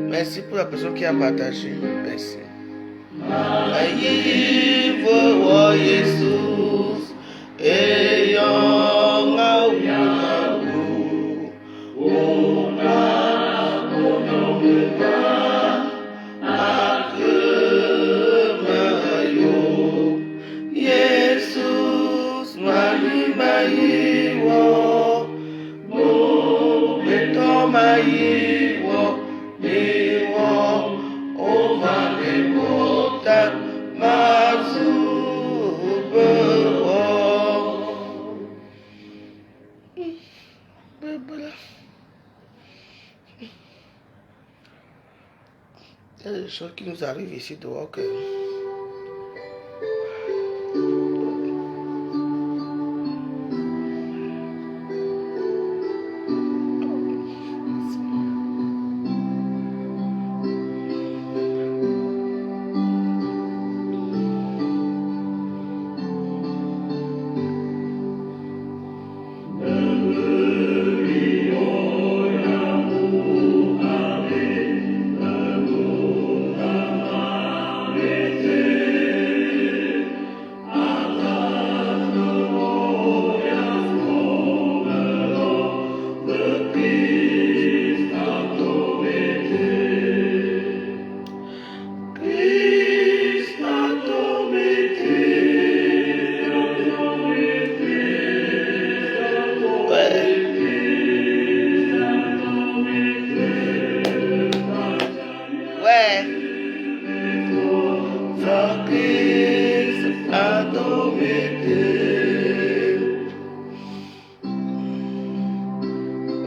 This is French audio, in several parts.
Merci pour la personne qui a partagé. Merci. Aïe, voix Jésus, ayant Jesus, Mari Maiwo, Beto Maiwo, Miwo, Ova Lebota, Mazubo. Il y a des choses qui nous arrivent ici dehors que...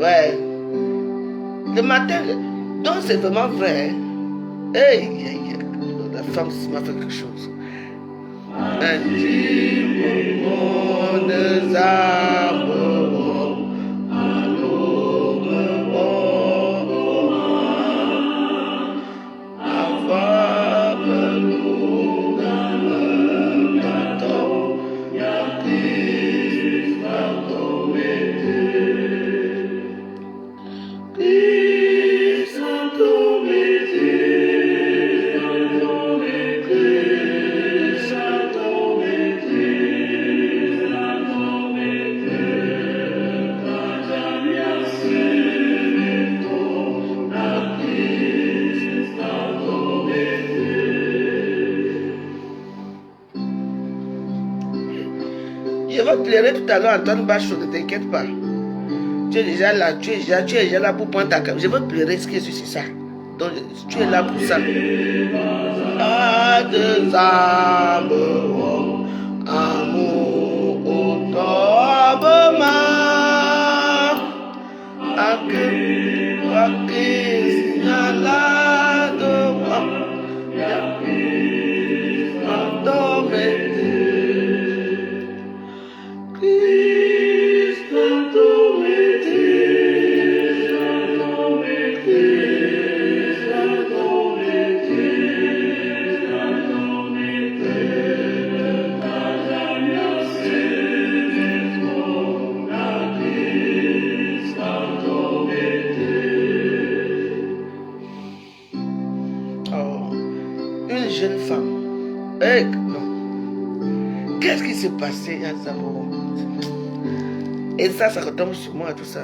Ouais. Le matin, donc c'est vraiment vrai. Hey, la femme m'a fait quelque chose. Un petit moment de amour, je vais pleurer tout à l'heure, Antoine Bachot, ne t'inquiète pas. Tu es déjà là, tu es déjà là pour prendre ta caméra. Je vais pleurer, ce qui est c'est ça. Donc, tu es là pour ça. Ah, des amours, amour, automne, jeune femme. Non. Qu'est-ce qui s'est passé à Zamoro? Et ça retombe sur moi, tout ça.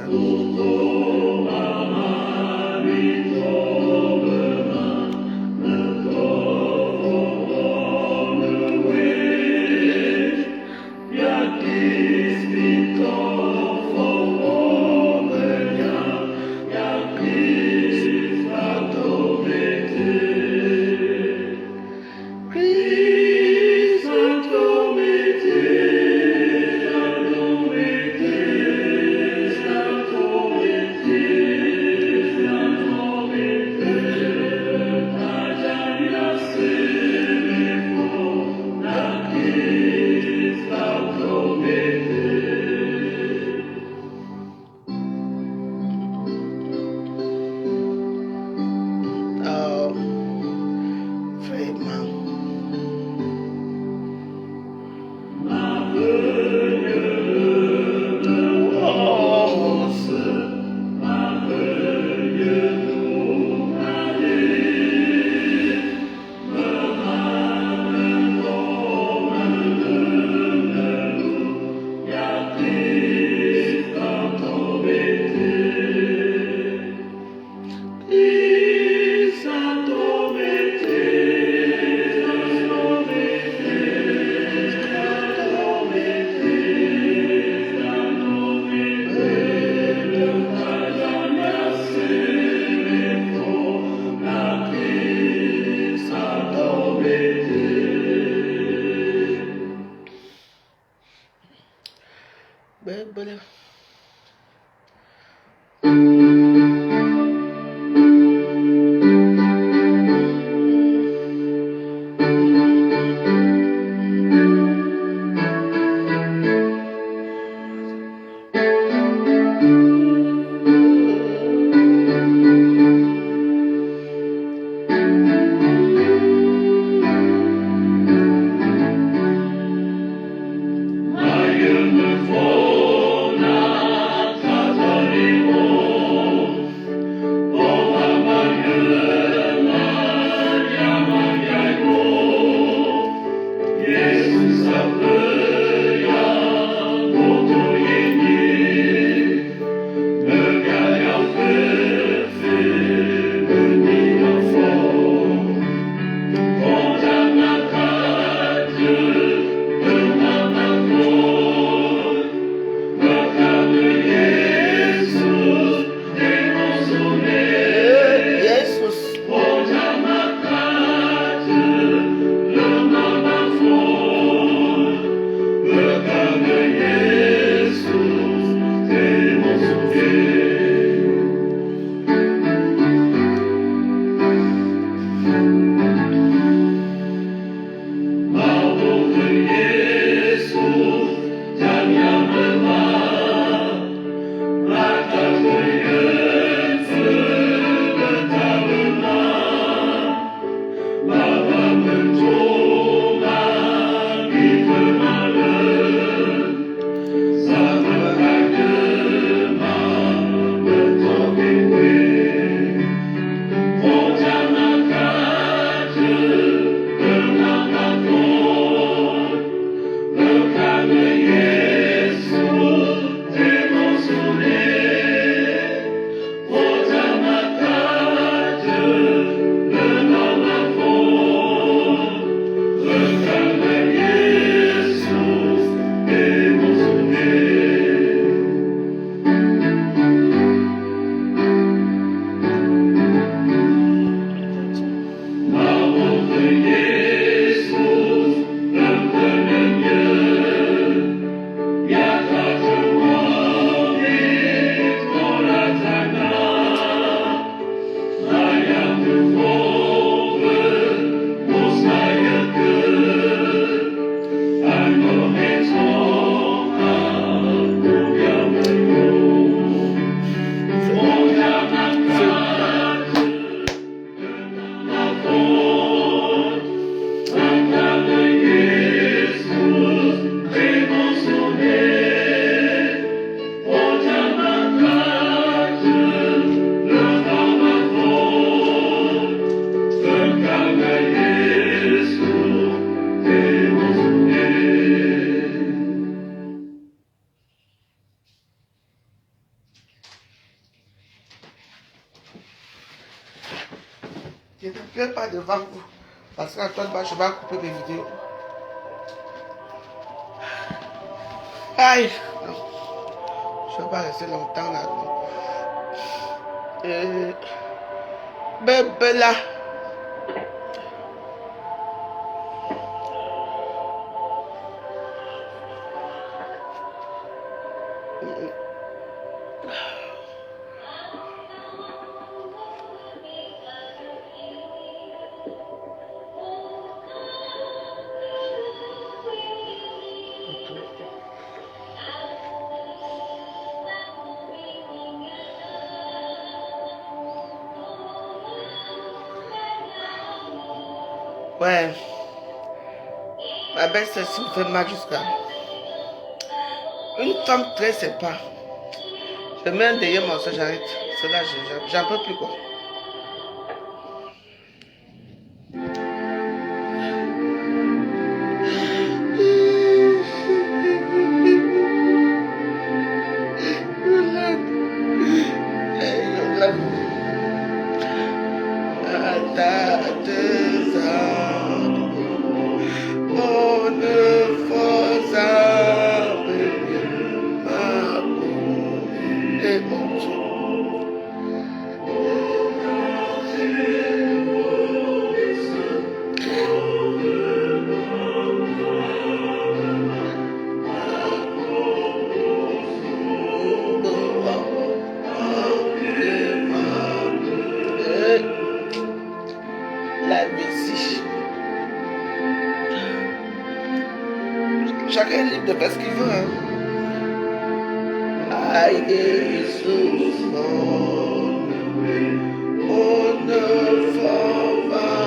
Je ne pleure pas devant vous. Parce qu'Antoine je vais couper mes vidéos. Aïe, non. Je ne vais pas rester longtemps là. Bébé là. Ouais. Ma belle-sœur me fait mal jusqu'à. Une femme très sympa. Je mets un derrière mon soeur, j'arrête. Cela, j'en peux plus quoi. Chacun est libre de faire ce qu'il veut. Hein. Aïe, Jésus, on ne fera pas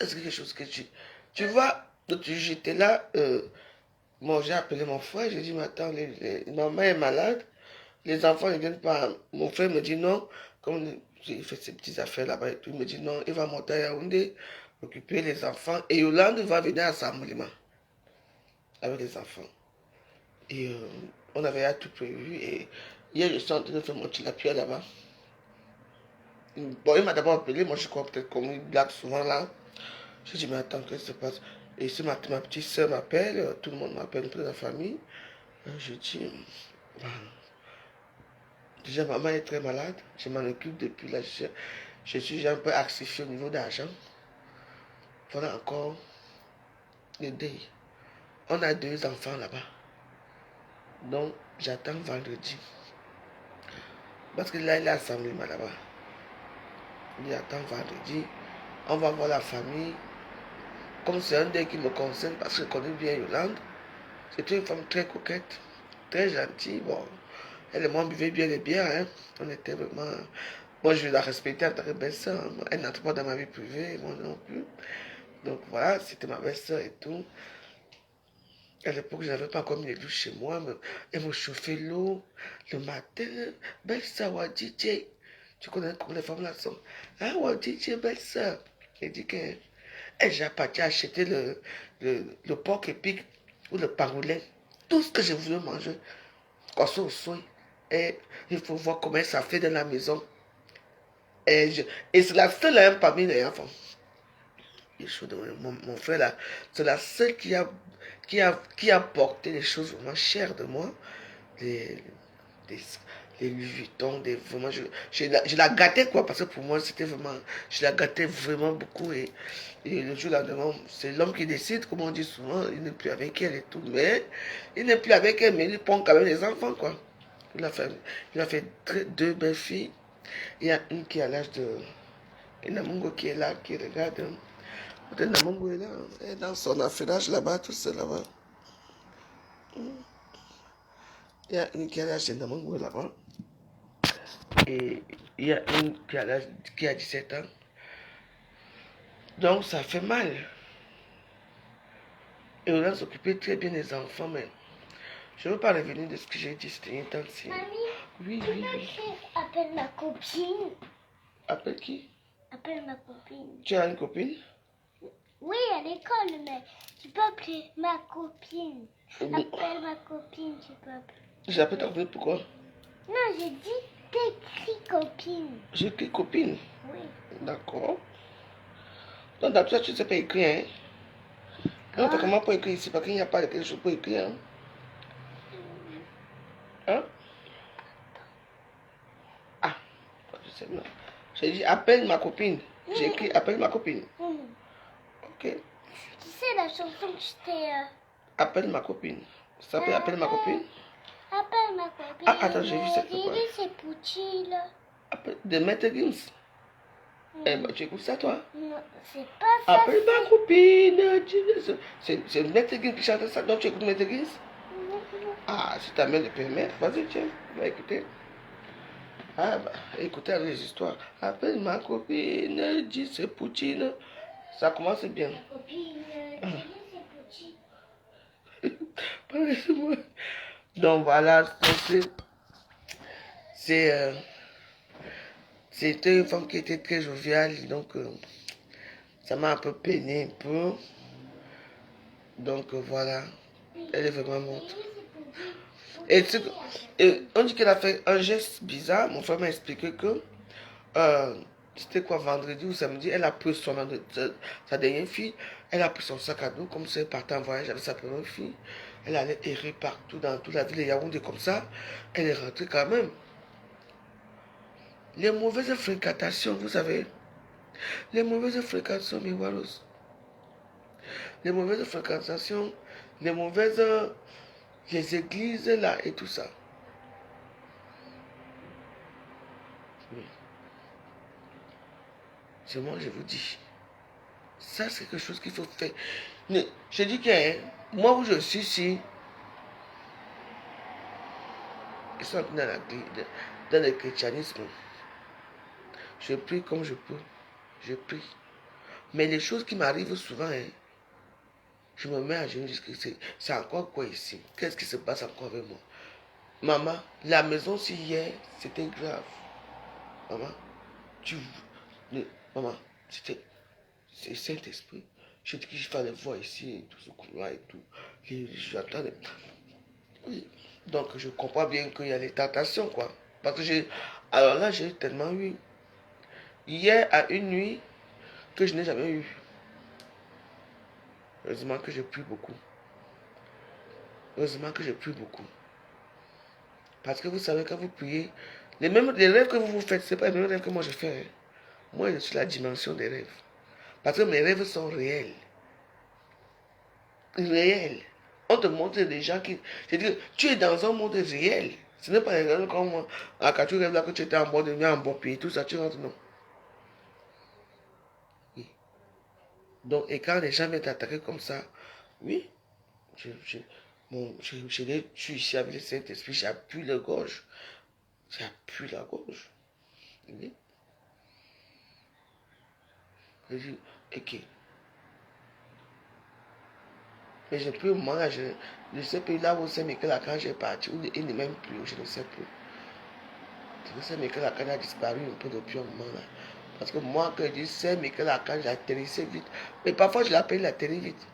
C'est quelque chose que tu vois, j'étais là, bon, j'ai appelé mon frère, j'ai dit, mais attends, maman est malade, les enfants ne viennent pas. Mon frère me dit non, comme il fait ses petites affaires là-bas et tout, il me dit non, il va monter à Yaoundé, occuper les enfants, et Yolande va venir à Samoulima avec les enfants. Et on avait tout prévu, et hier, je suis en train de faire mon tilapia là-bas. Bon, il m'a d'abord appelé, moi je crois peut-être comme il blague souvent là. Je dis, mais attends, qu'est-ce qui se passe? Et ici, ma petite soeur m'appelle, tout le monde m'appelle, un peu de la famille. Je dis, bah, déjà, maman est très malade, je m'en occupe depuis là, je suis un peu axifié au niveau d'argent. Voilà encore le deuil. On a 2 enfants là-bas. Donc, j'attends vendredi. Parce que là, il est assemblé là-bas. Il attend vendredi. On va voir la famille. Comme c'est un deuil qui me concerne, parce que je connais bien Yolande. C'est une femme très coquette, très gentille. Bon, elle et moi, on buvait bien les bières. Hein. On était vraiment... Moi, je la respectais en tant que belle-sœur. Elle n'entre pas dans ma vie privée, moi non plus. Donc voilà, c'était ma belle-sœur et tout. À l'époque, je n'avais pas encore mis les douches chez moi. Elle me chauffait l'eau le matin. Belle-sœur, ouais, DJ. Tu connais comment les femmes là sont. Ah, ouais, DJ, belle-sœur. Elle dit qu'elle est déjà partie acheter le porc épic ou le pangolin. Tout ce que je voulais manger. quand on soigne, et il faut voir comment ça fait dans la maison. Et c'est la seule hein, parmi les enfants. Mon frère là, c'est la seule qui a porté les choses vraiment chères de moi. Les, les, les Louis Vuitton, vraiment, je la gâtais quoi, parce que pour moi c'était vraiment, je la gâtais vraiment beaucoup. Et le jour là, c'est l'homme qui décide, comme on dit souvent, il n'est plus avec elle et tout, mais il n'est plus avec elle, mais il prend quand même les enfants quoi. Il a fait deux belles filles. Il y a une qui a l'âge de. Il y a Namungo qui est là, qui regarde. Peut-être Namungo est là, elle est dans son affairage là-bas, tout ça là-bas. Il y a une qui a l'âge de Namungo là-bas. Et il y a une qui a 17 ans. Donc ça fait mal. Et on a s'occuper très bien des enfants, mais je ne veux pas revenir de ce que j'ai dit, c'était intense. Mamie, oui. Appelle ma copine. Appelle qui? Appelle ma copine. Tu as une copine? Oui, à l'école, mais tu peux appeler ma copine. Appelle ma copine, tu peux appeler. J'appelle ta copine pourquoi? Non, j'ai dit t'écris copine. J'écris copine? Oui. D'accord. Donc d'habitude, tu ne sais pas écrire, hein? Non, t'as comment pas écrire ici? Parce qu'il n'y a pas de quelque chose pour écrire, hein? Hein? Ah, je sais pas. J'ai dit appelle ma copine. J'ai écrit appelle ma copine. Ok. Tu sais la chanson que je t'ai... Appelle ma copine. Ça s'appelle appelle ma copine? Appelle ma copine. Ah, attends, j'ai vu ça. C'est Pucci, là. De Maître Gims. Eh ben, tu écoutes ça, toi? Non, c'est pas ça. Appelle ma copine. C'est Maître Gims qui chante ça. Donc, tu écoutes Maître Gims? Ah, si ta mère le permet, vas-y, tiens, va écouter. Ah, bah, écoutez les histoires. Appelle ma copine, dis c'est Poutine. Ça commence bien. Ma copine, c'est Pucci. Moi. Donc voilà, c'était une femme qui était très joviale, donc ça m'a un peu peiné un peu. Donc voilà, elle est vraiment morte. Et on dit qu'elle a fait un geste bizarre. Mon frère m'a expliqué que c'était quoi, vendredi ou samedi, elle a pris sa dernière fille, elle a pris son sac à dos, comme si elle partait en voyage avec sa première fille. Elle allait errer partout dans toute la ville de Yaoundé comme ça. Elle est rentrée quand même. Les mauvaises fréquentations, vous savez, les mauvaises fréquentations, mes waros, les mauvaises fréquentations, les églises là et tout ça. Oui. C'est moi, je vous dis. Ça, c'est quelque chose qu'il faut faire. Je dis que hein, moi où je suis ici, ils sont dans le christianisme. Je prie comme je peux. Je prie. Mais les choses qui m'arrivent souvent, hein, je me mets à genoux, je dis que c'est encore quoi ici? Qu'est-ce qui se passe encore avec moi? Maman, la maison si hier, c'était grave. Maman, maman, c'est Saint-Esprit. Je dis que je fallait voir ici, tout ce couloir et tout. J'attends. Oui. Donc je comprends bien qu'il y a les tentations, quoi. Parce que alors là, j'ai tellement eu. Hier, à une nuit, que je n'ai jamais eu. Heureusement que je prie beaucoup. Heureusement que je prie beaucoup. Parce que vous savez, quand vous priez, les rêves que vous vous faites, ce n'est pas les mêmes rêves que moi je fais. Hein. Moi, je suis la dimension des rêves. Parce que mes rêves sont réels. Réels. On te montre des gens qui... C'est-à-dire, tu es dans un monde réel. Ce n'est pas les rêves comme moi. Quand tu rêves là que tu étais en bord de nuit, en bon pays, tout ça, tu rentres, non. Oui. Donc, et quand les gens viennent t'attaquer comme ça, oui, je suis ici avec le Saint-Esprit, j'appuie la gorge. J'appuie la gorge. Oui. Je dis, ok. Mais je peux, moi, je ne sais plus là où c'est Michel quand j'ai parti, il n'est même plus, je ne sais plus. Je sais Michel Lacan a disparu un peu depuis un moment là. Parce que moi, quand je dis c'est Michel Lacan, j'atterrissais vite. Mais parfois, je l'appelle, il atterrit vite.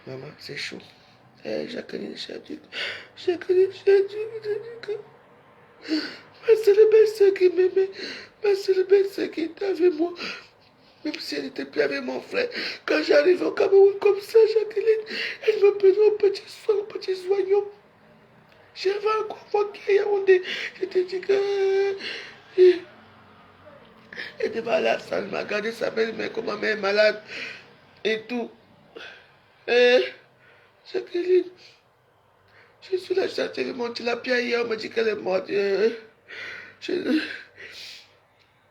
Maman, c'est chaud. Jacqueline Chaduc. Jacqueline Chaduc. Ma seule belle-sœur qui m'aimait. Ma seule belle-sœur qui était avec moi. Même si elle n'était plus avec mon frère. Quand j'arrive au Cameroun comme ça, Jacqueline, elle me prenait au petit soignant. J'avais encore convoqué à Yaoundé. Je te dis que... Elle était à la salle, m'a gardé sa belle-mère comme ma mère est malade. Et tout. Jacqueline, je suis là, j'ai monté la pierre hier, on m'a dit qu'elle est morte.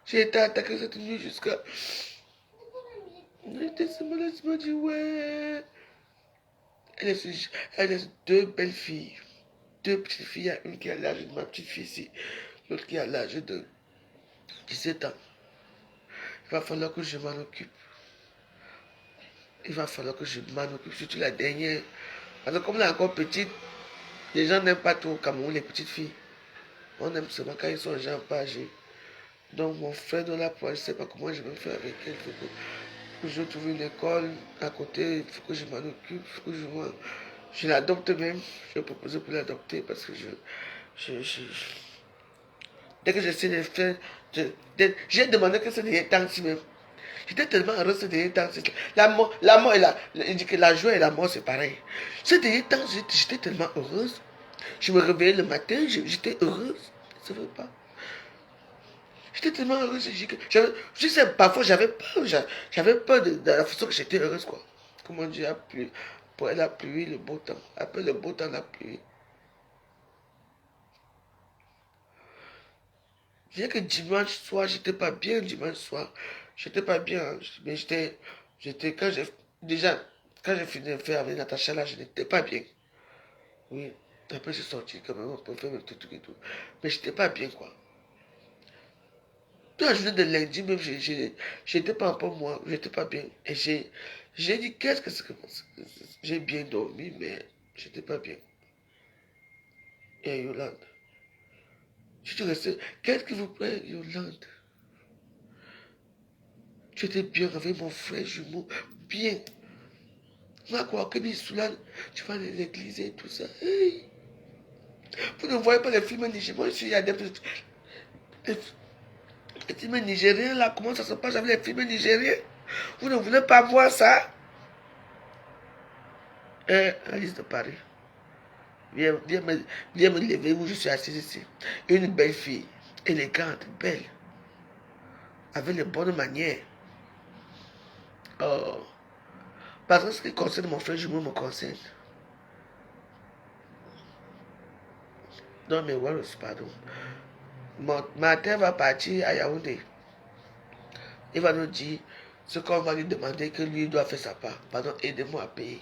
J'ai été attaqué cette nuit jusqu'à... Elle était malade, elle m'a dit ouais. Elle a deux belles filles. Deux petites filles. Il y a une qui a l'âge de ma petite fille ici. L'autre qui a l'âge de 17 ans. Il va falloir que je m'en occupe. Il va falloir que je m'en occupe. Surtout la dernière. Parce que comme elle est encore petite, les gens n'aiment pas trop au Cameroun les petites filles. On aime seulement quand ils sont gens pas âgés. Donc mon frère dans la poêle, je ne sais pas comment je vais faire avec elle. Il faut que je trouve une école à côté. Il faut que je m'en occupe. Il faut que je l'adopte même. Je vais proposer pour l'adopter parce que dès que j'essaie de faire... J'ai demandé que ce dernier temps-ci même. J'étais tellement heureux ce dernier temps. La mort et il dit que la joie et la mort, c'est pareil. Ce dernier temps, j'étais tellement heureuse. Je me réveillais le matin, j'étais heureuse. Ça ne veut pas. J'étais tellement heureuse. Je sais, parfois, j'avais peur. J'avais peur de la façon que j'étais heureuse, quoi. Comment dire, pour la pluie, le beau temps. Après le beau temps, la pluie. Bien que dimanche soir, j'étais pas bien, dimanche soir. J'étais pas bien. Mais quand j'ai fini de faire avec Natacha, là, je n'étais pas bien. Oui. Après, j'ai sorti quand même pour faire mes petits trucs et tout. Mais j'étais pas bien, quoi. Toute la journée de lundi, même, j'étais pas un peu moi, j'étais pas bien. Et j'ai dit, qu'est-ce que c'est que... J'ai bien dormi, mais j'étais pas bien. Et Yolande, je suis resté, qu'est-ce qu'il vous plaît, Yolande? Tu étais bien avec mon frère jumeau, bien. Moi, quoi, que Soulane, tu vas à l'église et tout ça. Hey. Vous ne voyez pas les films nigériens, moi, je suis adepte. Les films nigériens, là, comment ça se passe avec les films nigériens? Vous ne voulez pas voir ça? Alice de Paris. Viens me lever où je suis assise ici. Une belle fille, élégante, belle, avec les bonnes manières. Oh. Parce que ce qui concerne mon frère jumeau me concerne. Non, mais Wallace, pardon. Ma terre va partir à Yaoundé. Il va nous dire ce qu'on va lui demander que lui doit faire sa part. Pardon, aidez-moi à payer.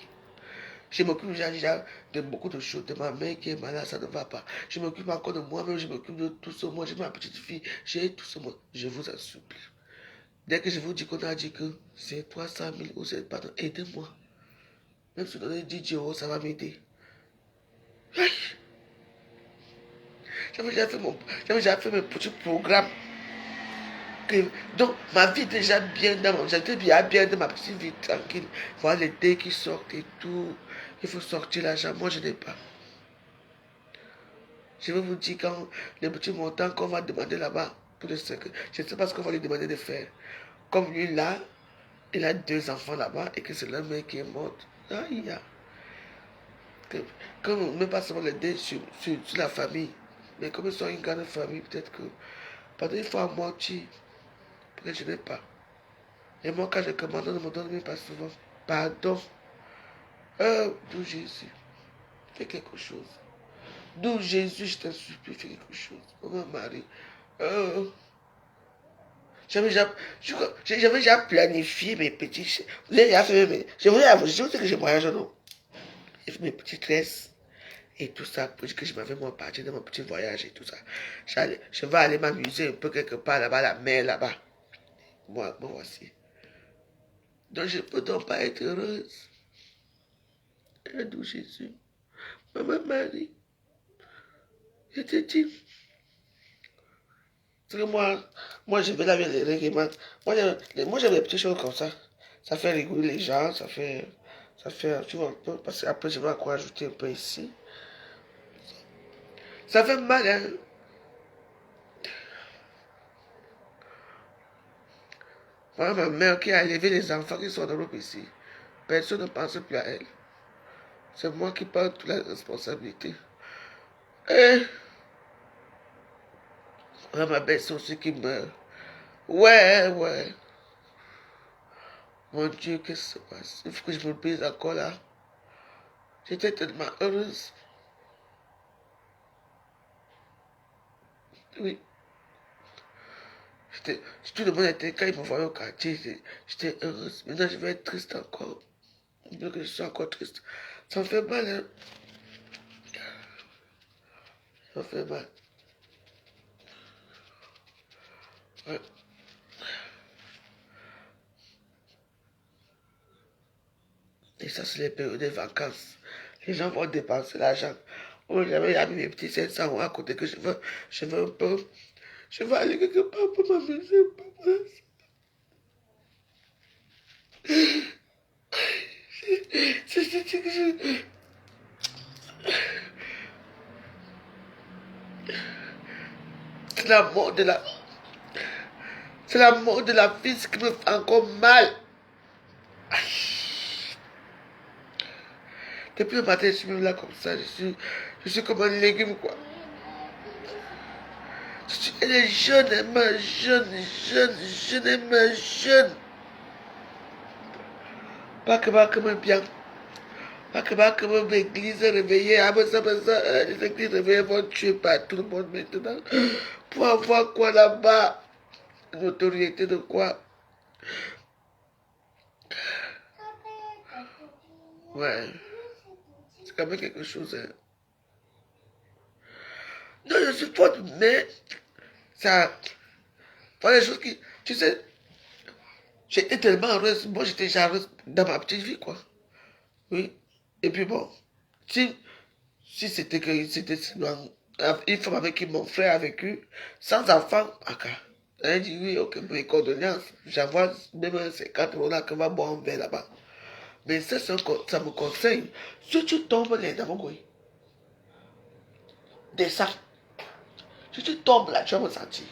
Je m'occupe déjà de beaucoup de choses. De ma mère qui est malade, ça ne va pas. Je m'occupe encore de moi-même, je m'occupe de tout ce monde. J'ai ma petite fille, j'ai tout ce monde. Je vous en supplie. Dès que je vous dis qu'on a dit que c'est 300 000 ou c'est pardon, aidez-moi. Même si vous donnez 10 euros, ça va m'aider. J'avais déjà fait mes petits programmes. Donc, ma vie est déjà bien j'étais bien dans ma petite vie tranquille. Voilà les dés qui sortent et tout. Il faut sortir l'argent. Moi, je n'ai pas. Je vais vous dire quand les petits montants qu'on va demander là-bas pour le secret. Je ne sais pas ce qu'on va lui demander de faire. Comme lui là, il a 2 enfants là-bas et que c'est la mère qui est morte. Aïe, comme on ne met pas seulement les dés sur la famille, mais comme ils sont une grande famille, peut-être que. Pardon, il faut amortir. Parce que je n'ai pas. Et moi, quand je commande, on ne me donne même pas souvent. Pardon. D'où Jésus. Fais quelque chose. D'où Jésus, je t'en supplie, fais quelque chose. Oh, mon mari. J'avais déjà planifié mes petits. Vous avez déjà fait je voulais que je voyage, non? J'ai fait mes petites tresses et tout ça pour dire que je m'avais moi parti dans mon petit voyage et tout ça. Je vais aller m'amuser un peu quelque part là-bas, la mer là-bas. Moi voici. Donc je ne peux donc pas être heureuse. D'où Jésus. Maman Marie. Je te dis. Parce que moi je vais laver les règlements. Moi j'aime les petites choses comme ça. Ça fait rigoler les gens, ça fait. Ça fait, tu vois un peu, parce qu'après je vais encore ajouter un peu ici. Ça fait mal, hein. Voilà ma mère qui a élevé les enfants qui sont dans l'Europe ici. Personne ne pense plus à elle. C'est moi qui prends toute la responsabilité. Et voilà ma belle aussi qui meurt. Ouais, ouais. Mon Dieu, qu'est-ce qui se passe? Il faut que je me brise encore là. J'étais tellement heureuse. Oui. Tout le monde était, quand ils me voyaient au quartier, j'étais heureuse. Maintenant, je vais être triste encore. Je veux que je sois encore triste. Ça me fait mal, hein. Ça me fait mal. Ouais. Et ça, c'est les périodes des vacances. Les gens vont dépenser l'argent. Oh, j'avais mis mes petits 700 euros à côté que je veux un peu. Je veux aller quelque part pour m'amuser, papa. C'est que je... C'est la mort de la... C'est la mort de la fille qui me fait encore mal. Depuis le matin, je suis même là comme ça. Je suis comme un légume, quoi. Elle est jeune, elle meurt jeune, elle meurt jeune. Pas que me bien. Pas que me l'église réveillée. Ah, mais ça, les églises réveillées vont tuer par tout le monde maintenant. Pour avoir quoi là-bas? Une autorité de quoi? Ouais. C'est quand même quelque chose, hein. Non, je suis forte, mais ça... Voilà les choses qui... Tu sais, j'étais tellement heureuse. Moi, j'étais déjà heureuse dans ma petite vie, quoi. Oui. Et puis bon, si c'était que c'était une femme avec qui mon frère a vécu, sans enfant, ok. Elle dit oui, ok, mes condoléances. J'envoie même un 50 € là que va boire un verre là-bas. Mais ça, ça me conseille. Si tu tombes les Damogoué, descends. Si tu tombes là, tu vas me sentir.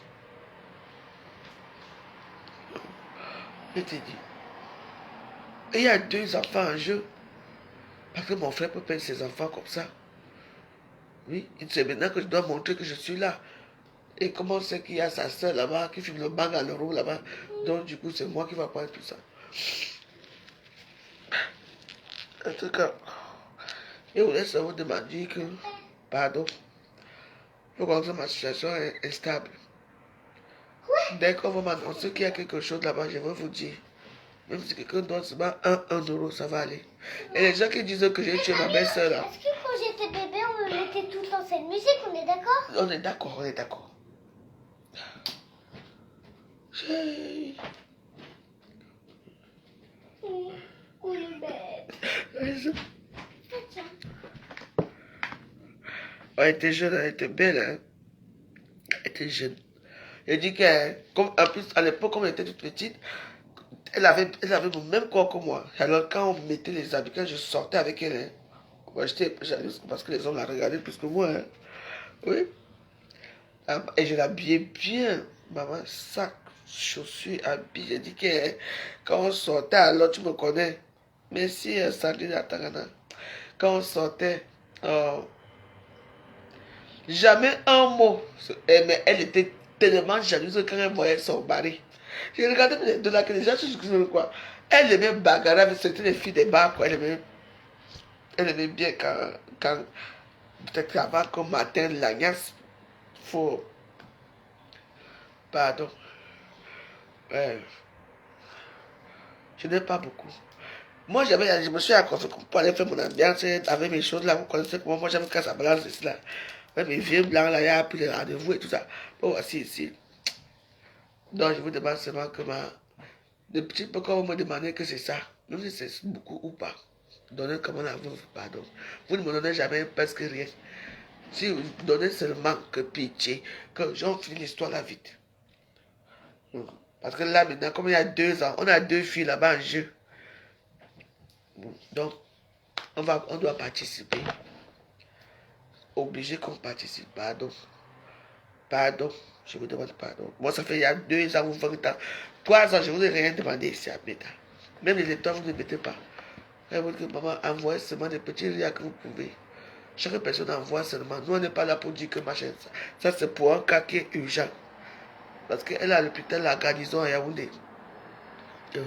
Je te dis. Et il y a 2 enfants en jeu. Parce que mon frère peut perdre ses enfants comme ça. Oui, c'est maintenant que je dois montrer que je suis là. Et comment c'est qu'il y a sa soeur là-bas qui fume le bang à l'euro là-bas. Donc du coup, c'est moi qui va prendre tout ça. En tout cas, et vous laissez vous demander que, pardon, il faut que ma situation est stable. Dès qu'on va m'annoncer qu'il y a quelque chose là-bas, je vais vous dire. Même si quelqu'un donne seulement 1 euro, ça va aller. Et les gens qui disent que j'ai tué ma belle-soeur là. Est-ce que quand j'étais bébé, on me mettait tout le temps cette musique, on est d'accord? On est d'accord, on est d'accord. Oui, bête. Elle était jeune, elle était belle, hein. Elle était jeune. Elle dit qu'elle, comme, en plus, à l'époque, comme elle était toute petite, elle avait le même corps que moi. Alors, quand on mettait les habits, quand je sortais avec elle, hein, moi, j'étais jalouse parce que les hommes la regardaient plus que moi. Hein. Oui. Et je l'habillais bien. Maman, sac, chaussures, habits. J'ai dit que quand on sortait, alors tu me connais. Merci, Sandrine Atagana. Quand on sortait, jamais un mot. Mais elle était tellement jalouse quand elle voyait son mari. J'ai regardé de là que les gens se disent quoi. Elle aimait bagarrer, c'était les filles des bars, quoi. Elle aimait bien quand peut-être avant qu'au matin, l'agnace, faut. Pardon. Ouais. Je n'ai pas beaucoup. Moi, je me suis accroché pour aller faire mon ambiance avec mes choses là. Vous connaissez comment moi j'aime quand ça balance ici là. Même mes vieux blancs là, il y a pris les rendez-vous et tout ça. Bon, voici ici. Donc, je vous demande seulement que de petit peu quand vous me demandez que c'est ça, même si c'est beaucoup ou pas, donnez comment la vous pardon. Vous ne me donnez jamais presque rien. Si vous donnez seulement que pitié, que j'en finis l'histoire là vite. Parce que là maintenant, comme il y a 2 ans, on a 2 filles là-bas en jeu. Bon, donc, on doit participer. Obligé qu'on participe. Pardon. Pardon. Je vous demande pardon. Moi, ça fait il y a 2 ans ou 20 ans. 3 ans, je ne vous ai rien demandé ici à Beta. Même les lecteurs, vous ne mettez pas. Vous dites que maman, envoie seulement des petits liens que vous pouvez. Chaque personne envoie seulement. Nous, on n'est pas là pour dire que machin. Ça c'est pour un cas qui est urgent. Parce qu'elle a l'hôpital, la garnison à Yaoundé. Je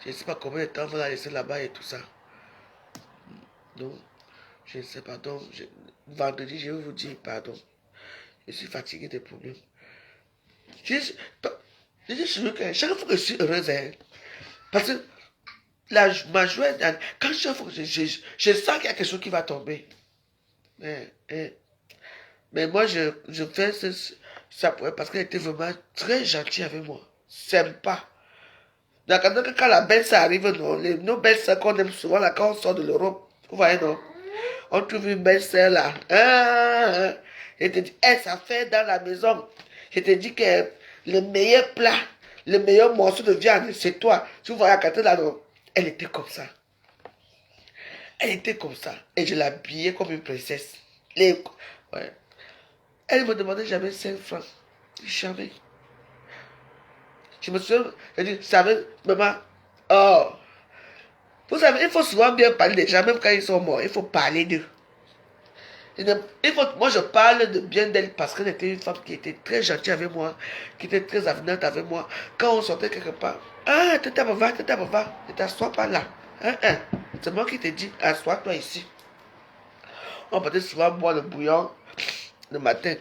ne sais pas combien de temps on va la laisser là-bas et tout ça. Donc, je ne sais pas. Donc, vendredi, je vais vous dire pardon. Je suis fatigué des problèmes. Je suis sûr que chaque fois que je suis heureuse, hein, parce que ma joie, quand je sens qu'il y a quelque chose qui va tomber. Mais moi, je fais ça parce qu'elle était vraiment très gentille avec moi. Sympa. Donc, quand la belle-sœur arrive, non, nos belles-sœurs qu'on aime souvent, là, quand on sort de l'Europe, vous voyez, non? On trouve une belle-sœur là. Je te dis, ça fait dans la maison. Je te dis que le meilleur plat, le meilleur morceau de viande, c'est toi. Tu vois, quand là, non, elle était comme ça. Elle était comme ça. Et je l'habillais comme une princesse. Ouais. Elle ne me demandait jamais 5 francs. Jamais. Je me souviens, elle dit, savez, maman, oh, vous savez, il faut souvent bien parler des gens, même quand ils sont morts, il faut parler d'eux. Moi, je parle de bien d'elle parce qu'elle était une femme qui était très gentille avec moi, qui était très avenante avec moi. Quand on sortait quelque part, tata papa, ne t'assois pas là. C'est moi qui te dis, assois-toi ici. On partait souvent boire le bouillon le matin.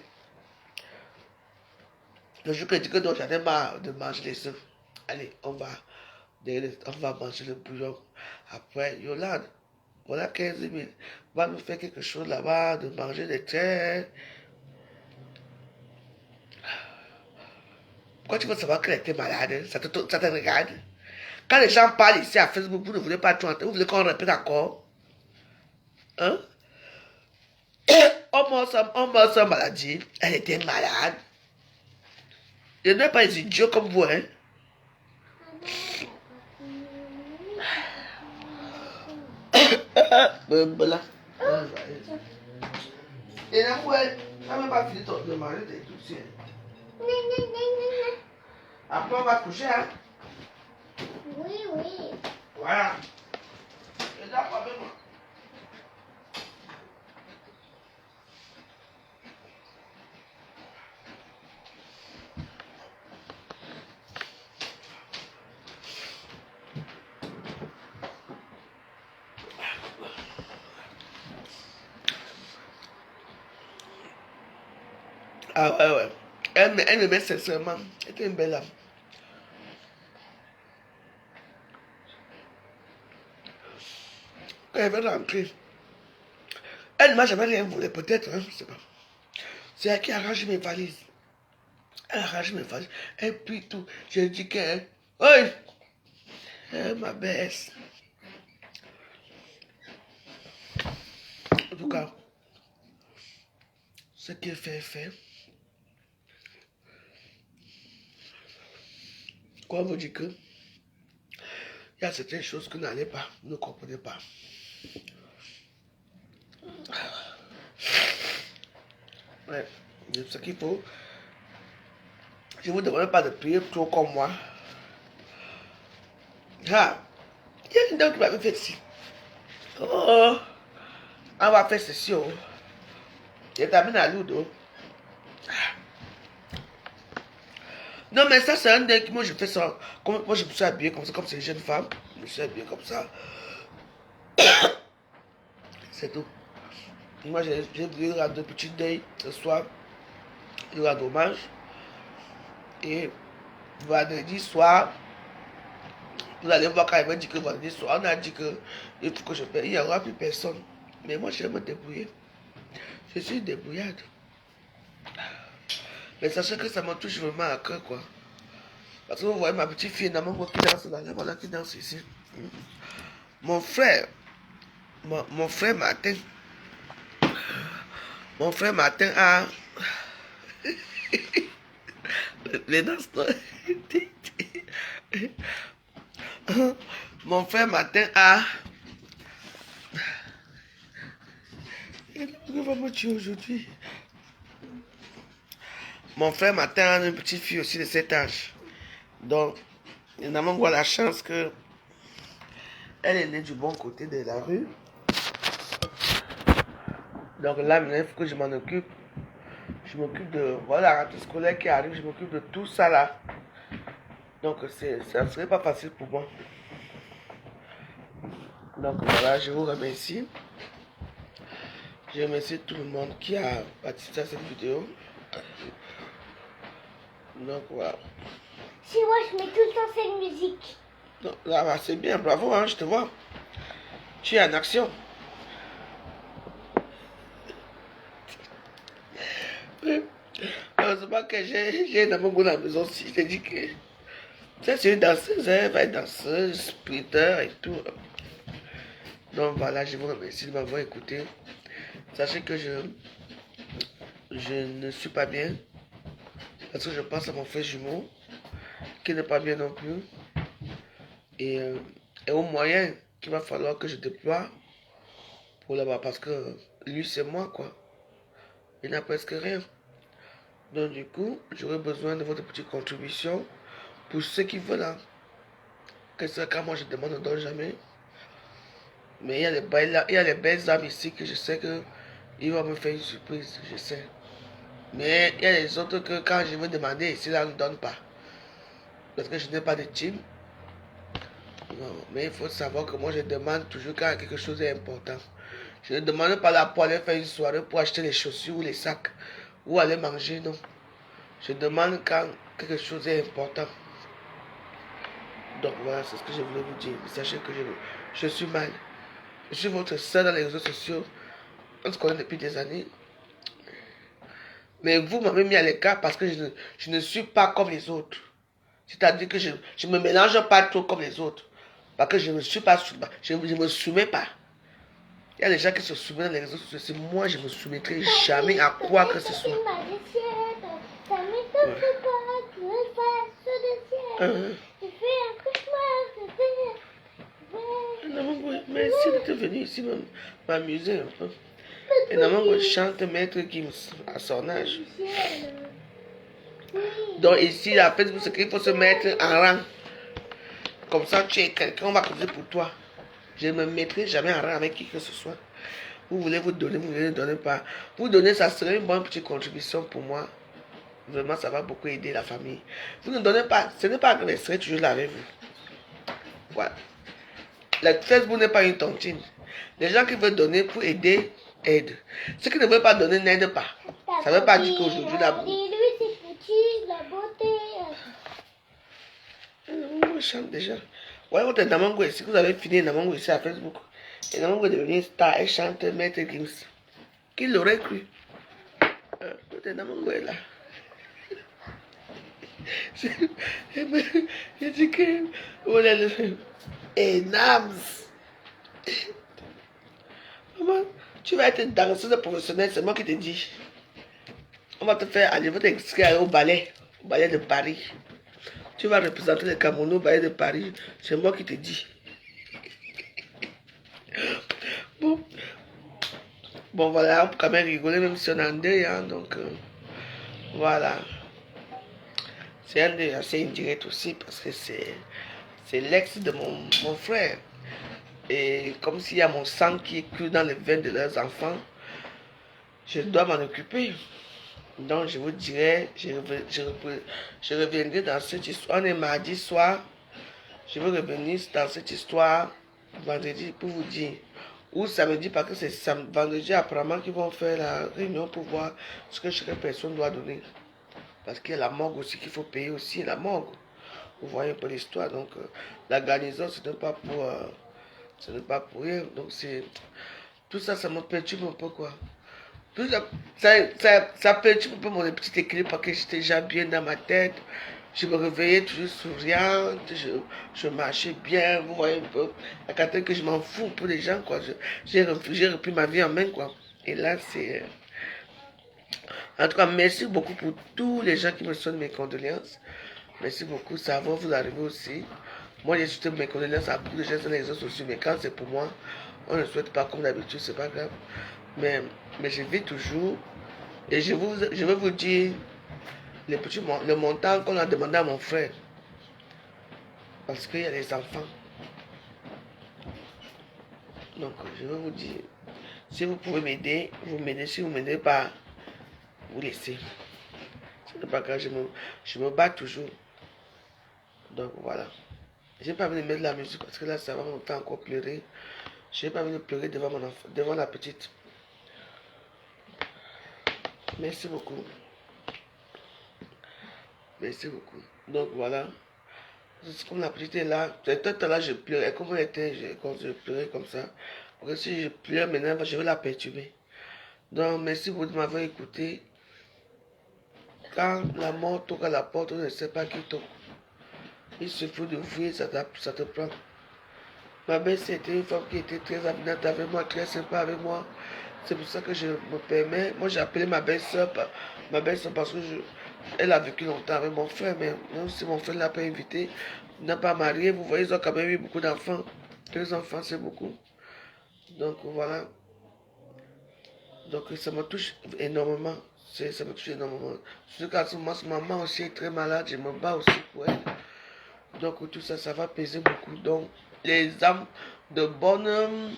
Le jour que je dis que j'en ai marre de manger les œufs. Allez, on va manger le bouillon. Après, Yolande, voilà 15 000. On va nous faire quelque chose là-bas, de manger des terres. Pourquoi tu veux savoir qu'elle était malade? Ça te regarde. Quand les gens parlent ici à Facebook, vous ne voulez pas tout entendre. Vous voulez qu'on répète encore? Hein? On meurt sans maladie. Elle était malade. Je n'ai pas des idiots comme vous, hein? Voilà. Et là, ouais, tu n'as même pas fini de manger tes trucs. Après, on va coucher, hein? Oui, oui. Voilà. Et là, avec moi. Ah ouais, ouais. Elle m'aimait sincèrement. Elle était une belle âme. Quand elle va rentrer, elle ne m'a jamais rien voulu, peut-être, hein, je ne sais pas. C'est elle qui a arrangé mes valises. Elle a arrangé mes valises. Et puis tout. J'ai dit qu'elle. Oui! Ma baisse. En tout cas, ce qu'elle fait, fait. Quoi vous dire que il y a certaines choses que vous n'allez pas, vous ne comprenez pas. Ouais, c'est ce qu'il faut. Je ne vous demande pas de prier trop comme moi. Il y a une dame qui m'avait fait ci. Oh, on va faire ceci. Oh. Il t'amène à l'eau. Non, mais ça, c'est un dingue. Moi, je fais ça. Moi, je me suis habillé comme ça, comme c'est une jeune femme. Je me suis habillé comme ça. C'est tout. Moi, j'ai voulu rendre un petit deuil ce soir. Il y aura dommage. Et vendredi soir, vous allez voir quand il m'a dit que vendredi soir, on a dit que il faut que je paye. Il n'y aura plus personne. Mais moi, je vais me débrouiller. Je suis débrouillade. Mais sachez que ça me touche vraiment à cœur, quoi. Parce que vous voyez ma petite fille, maman qui danse là, voilà qui danse ici. Mon frère Martin. Mon frère Martin a. Les danses. Mon frère matin a... Il va me tuer aujourd'hui. Mon frère matin a une petite fille aussi de cet âge. Donc, nous avons la chance que elle est née du bon côté de la rue. Donc là, maintenant, il faut que je m'en occupe. Je m'occupe de... Voilà, la rentrée scolaire qui arrive, je m'occupe de tout ça là. Donc, ça ne serait pas facile pour moi. Donc voilà, je vous remercie. Je remercie tout le monde qui a participé à cette vidéo. Donc voilà. Si moi je mets tout le temps cette musique. Donc, là, c'est bien, bravo, hein, je te vois. Tu es en action. Heureusement que j'ai dans mon goût à la maison aussi. J'ai dit que ça c'est une danseuse, elle va être danseuse, sprinter et tout. Donc voilà, je vous remercie de m'avoir écouté. Sachez que je ne suis pas bien. Parce que je pense à mon frère jumeau, qui n'est pas bien non plus. Et au moyen qu'il va falloir que je déploie pour là-bas. Parce que lui, c'est moi, quoi. Il n'a presque rien. Donc du coup, j'aurais besoin de votre petite contribution pour ceux qui veulent. Hein. Que ce cas, moi, je demande, ne donne jamais. Mais il y a les belles âmes ici que je sais que ils vont me faire une surprise, je sais. Mais il y a les autres que quand je veux demander, ici, là, on ne donne pas. Parce que je n'ai pas de team. Non, mais il faut savoir que moi, je demande toujours quand quelque chose est important. Je ne demande pas là pour aller faire une soirée pour acheter les chaussures ou les sacs ou aller manger, non. Je demande quand quelque chose est important. Donc voilà, c'est ce que je voulais vous dire. Sachez que je suis mal. Je suis votre soeur dans les réseaux sociaux. On se connaît depuis des années. Mais vous m'avez mis à l'écart parce que je ne suis pas comme les autres. C'est-à-dire que je ne me mélange pas trop comme les autres. Parce que je ne suis pas je ne me soumets pas. Il y a des gens qui se soumettent dans les réseaux sociaux. C'est moi, je ne me soumettrai jamais à quoi que ce soit. Merci d'être venu ici m'amuser un peu. Et normalement, je chante Maître Gims à son âge. Donc ici, à Facebook, c'est qu'il faut se mettre en rang. Comme ça, tu es quelqu'un, on va causer pour toi. Je ne me mettrai jamais en rang avec qui que ce soit. Vous voulez vous donner, vous ne donnez pas. Vous donner, ça serait une bonne petite contribution pour moi. Vraiment, ça va beaucoup aider la famille. Vous ne donnez pas, ce n'est pas que je serai toujours là avec vous. Voilà. Le Facebook n'est pas une tontine. Les gens qui veulent donner pour aider, aident. Ceux qui ne veulent pas donner n'aident pas. Ça ne veut pas dire qu'aujourd'hui, là, on chante déjà. Ouais, votre Namango ici, vous avez fini Namango ici à Facebook. Et Namango est devenu star, elle chante Maître Gims. Qui l'aurait cru? Votre Namango est là. Il dit que... On est le... Et Nams. Maman, tu vas être danseuse professionnelle, c'est moi qui te dis. On va te faire aller, votre inscrire au ballet de Paris. Tu vas représenter le Cameroun au ballet de Paris, c'est moi qui te dis. Bon voilà, on peut quand même rigoler même si on est en deuil, hein, donc voilà. C'est un deuil assez indirect aussi parce que c'est l'ex de mon frère. Et comme s'il y a mon sang qui est cru dans les veines de leurs enfants, je dois m'en occuper. Donc je vous dirai, je reviendrai dans cette histoire. On est mardi soir. Je vais revenir dans cette histoire vendredi pour vous dire. Ou samedi parce que c'est vendredi apparemment qu'ils vont faire la réunion pour voir ce que chaque personne doit donner. Parce qu'il y a la morgue aussi qu'il faut payer aussi, la morgue. Vous voyez un peu l'histoire. Donc la garnison, ce n'est pas pour rien. Donc c'est tout ça, ça me perturbe un peu quoi. Tout ça perturbe un peu mon petit équilibre parce que j'étais déjà bien dans ma tête. Je me réveillais toujours souriante, je marchais bien, vous voyez un peu. À côté que je m'en fous pour les gens, quoi. J'ai repris ma vie en main, quoi. Et là, c'est... En tout cas, merci beaucoup pour tous les gens qui me sonnent mes condoléances. Merci beaucoup, ça va vous arriver aussi. Moi, j'ai jeté mes condoléances à beaucoup de gens sur les réseaux sociaux, mais quand c'est pour moi, on ne souhaite pas comme d'habitude, c'est pas grave. Mais, mais je vis toujours. Et je vais vous dire le montant qu'on a demandé à mon frère. Parce qu'il y a des enfants. Donc, je vais vous dire, si vous pouvez m'aider, vous m'aidez. Si vous ne m'aidez pas, vous laissez. Ce n'est pas grave, je me bats toujours. Donc, voilà. J'ai pas envie de mettre la musique parce que là, ça va me faire encore pleurer. J'ai pas envie de pleurer devant mon enfant, devant la petite. Merci beaucoup. Merci beaucoup. Donc, voilà. Comme la petite est là, peut-être là, je pleurais. Comme elle était, je pleurais comme ça. Parce que si je pleure maintenant, je vais la perturber. Donc, merci beaucoup de m'avoir écouté. Quand la mort toque à la porte, on ne sait pas qui toque. Il suffit d'ouvrir, ça te prend. Ma belle, c'était une femme qui était très avenante avec moi, très sympa avec moi. C'est pour ça que je me permets. Moi, j'ai appelé ma belle-sœur parce que elle a vécu longtemps avec mon frère, mais même si mon frère ne l'a pas invité, n'a pas marié, vous voyez, ils ont quand même eu beaucoup d'enfants. 2 enfants, c'est beaucoup. Donc, voilà. Donc, ça me touche énormément. Ça me touche énormément. Surtout qu'à ce moment, maman aussi est très malade, je me bats aussi pour elle. Donc, tout ça, ça va peser beaucoup. Donc, les âmes de bonne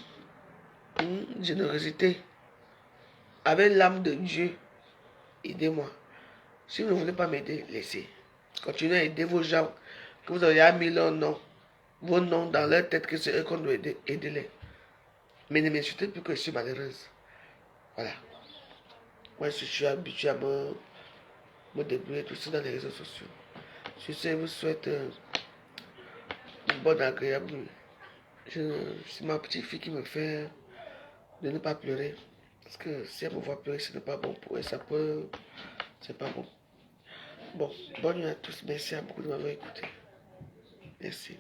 générosité, avec l'âme de Dieu, aidez-moi. Si vous ne voulez pas m'aider, laissez. Continuez à aider vos gens, que vous avez mis leur nom, vos noms dans leur tête, que c'est eux qu'on doit aider. Aidez-les. Mais ne m'insultez plus que je suis malheureuse. Voilà. Moi, je suis habitué à me débrouiller tout ça dans les réseaux sociaux. Je vous souhaite une bonne agréable nuit. C'est ma petite fille qui me fait de ne pas pleurer. Parce que si elle me voit pleurer, ce n'est pas bon pour elle. C'est pas bon. Bon, bonne nuit à tous. Merci à beaucoup de m'avoir écouté. Merci.